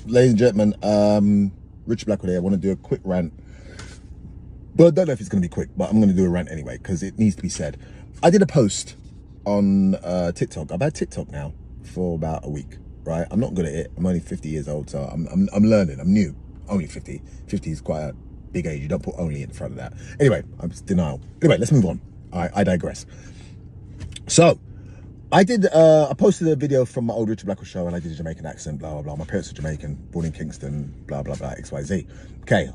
ladies and gentlemen, Richard Blackwell here. I want to do a quick rant. Well, I don't know if it's going to be quick, but I'm going to do a rant anyway because it needs to be said. I did a post on TikTok. I've had TikTok now for about a week, right? I'm not good at it. I'm only 50 years old, so I'm learning. I'm new. Only 50. 50 is quite a big age. You don't put only in front of that. Anyway, I'm denial. Anyway, let's move on. I digress. So I posted a video from my old Richard Blackwell show, and I did a Jamaican accent, blah, blah, blah. My parents are Jamaican, born in Kingston, blah, blah, blah, XYZ. Okay.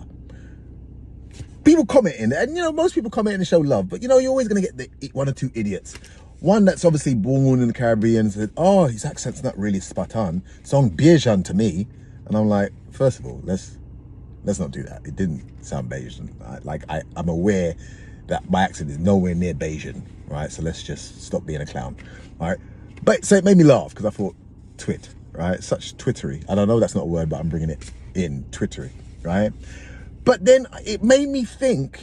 People commenting, and most people comment and show love, but you're always going to get the one or two idiots. One that's obviously born in the Caribbean said, oh, his accent's not really spot on. Sound Bajan to me. And I'm like, first of all, let's not do that. It didn't sound Bajan. I'm aware that my accent is nowhere near Bajan, right? So let's just stop being a clown, all right? But so it made me laugh because I thought, twit, right? Such twittery. And I know that's not a word, but I'm bringing it in, twittery, right? But then it made me think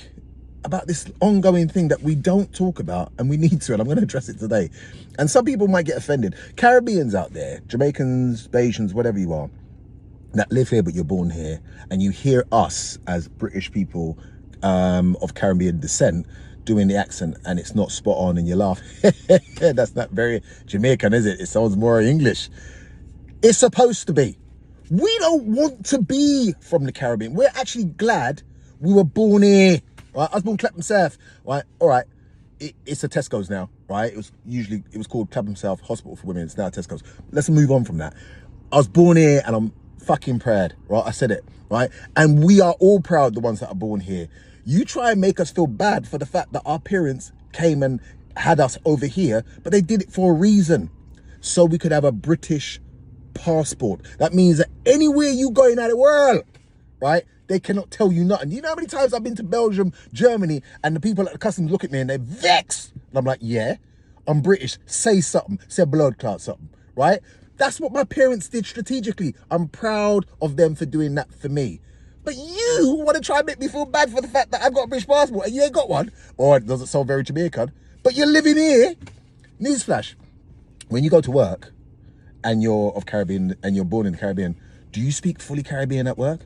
about this ongoing thing that we don't talk about, and we need to, and I'm going to address it today. And some people might get offended. Caribbeans out there, Jamaicans, Bajans, whatever you are, that live here but you're born here, and you hear us as British people of Caribbean descent doing the accent, and it's not spot on, and you laugh. That's not very Jamaican, is it? It sounds more English. It's supposed to be. We don't want to be from the Caribbean. We're actually glad we were born here. Right? I was born Clapham South. Right? All right. It's a Tesco's now. Right? It was called Clapham South Hospital for Women. It's now Tesco's. Let's move on from that. I was born here, and I'm fucking proud. Right? I said it. Right? And we are all proud, the ones that are born here. You try and make us feel bad for the fact that our parents came and had us over here, but they did it for a reason. So we could have a British passport. That means that anywhere you go in the world, right, they cannot tell you nothing. You know how many times I've been to Belgium, Germany, and the people at the customs look at me and they're vexed. And I'm like, yeah, I'm British. Say something. Say blood clot something, right? That's what my parents did strategically. I'm proud of them for doing that for me. But you want to try and make me feel bad for the fact that I've got a British passport and you ain't got one. Or it doesn't sound very Jamaican. But you're living here. Newsflash. When you go to work, and you're of Caribbean and you're born in the Caribbean, do you speak fully Caribbean at work?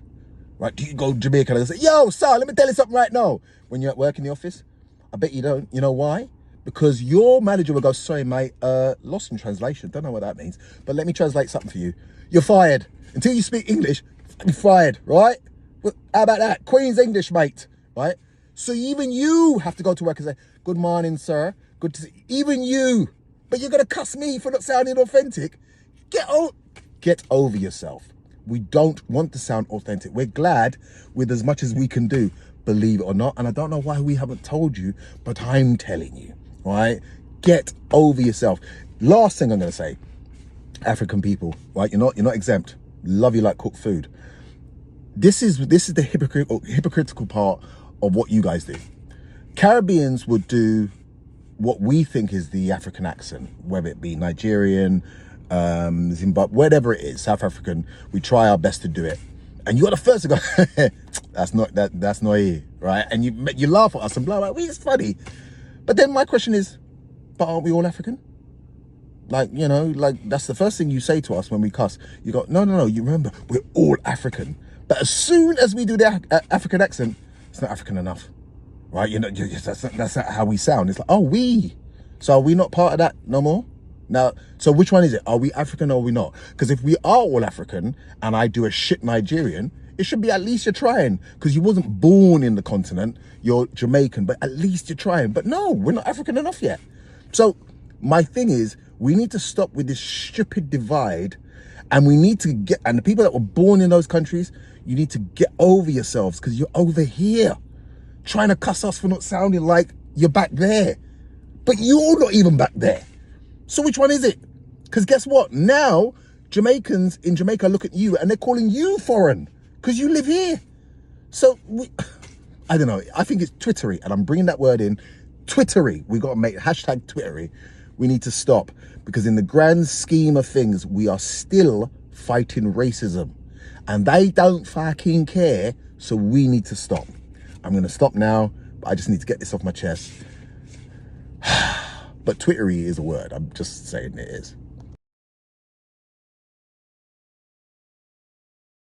Right? Do you go Jamaican and say, yo, sir, let me tell you something right now? When you're at work in the office? I bet you don't. You know why? Because your manager will go, sorry, mate, lost in translation. Don't know what that means. But let me translate something for you. You're fired. Until you speak English, you're fired, right? Well, how about that? Queen's English, mate, right? So even you have to go to work and say, good morning, sir. Good to see you. Even you. But you're going to cuss me for not sounding authentic. Get over yourself. We don't want to sound authentic. We're glad with as much as we can do, believe it or not. And I don't know why we haven't told you, but I'm telling you, right? Get over yourself. Last thing I'm going to say, African people, right? You're not exempt. Love you like cooked food. This is the hypocritical part of what you guys do. Caribbeans would do what we think is the African accent, whether it be Nigerian, Zimbabwe, whatever it is, South African. We try our best to do it, and you are the first to go, that's not here, right? And you laugh at us and blah blah. It's funny, but then my question is, but aren't we all African? Like that's the first thing you say to us when we cuss. You go, no. You remember, we're all African. But as soon as we do the African accent, it's not African enough, right? That's not how we sound. It's like, oh, we. So are we not part of that no more? Now, so which one is it? Are we African or are we not? Because if we are all African and I do a shit Nigerian, it should be at least you're trying. Because you wasn't born in the continent, you're Jamaican, but at least you're trying. But no, we're not African enough yet. So my thing is, we need to stop with this stupid divide, and we need to and the people that were born in those countries, you need to get over yourselves because you're over here trying to cuss us for not sounding like you're back there. But you're not even back there. So which one is it? Because guess what? Now, Jamaicans in Jamaica look at you and they're calling you foreign because you live here. So, I don't know. I think it's twittery, and I'm bringing that word in. Twittery. We got to make hashtag twittery. We need to stop, because in the grand scheme of things, we are still fighting racism. And they don't fucking care, so we need to stop. I'm going to stop now, but I just need to get this off my chest. But twittery is a word. I'm just saying it is.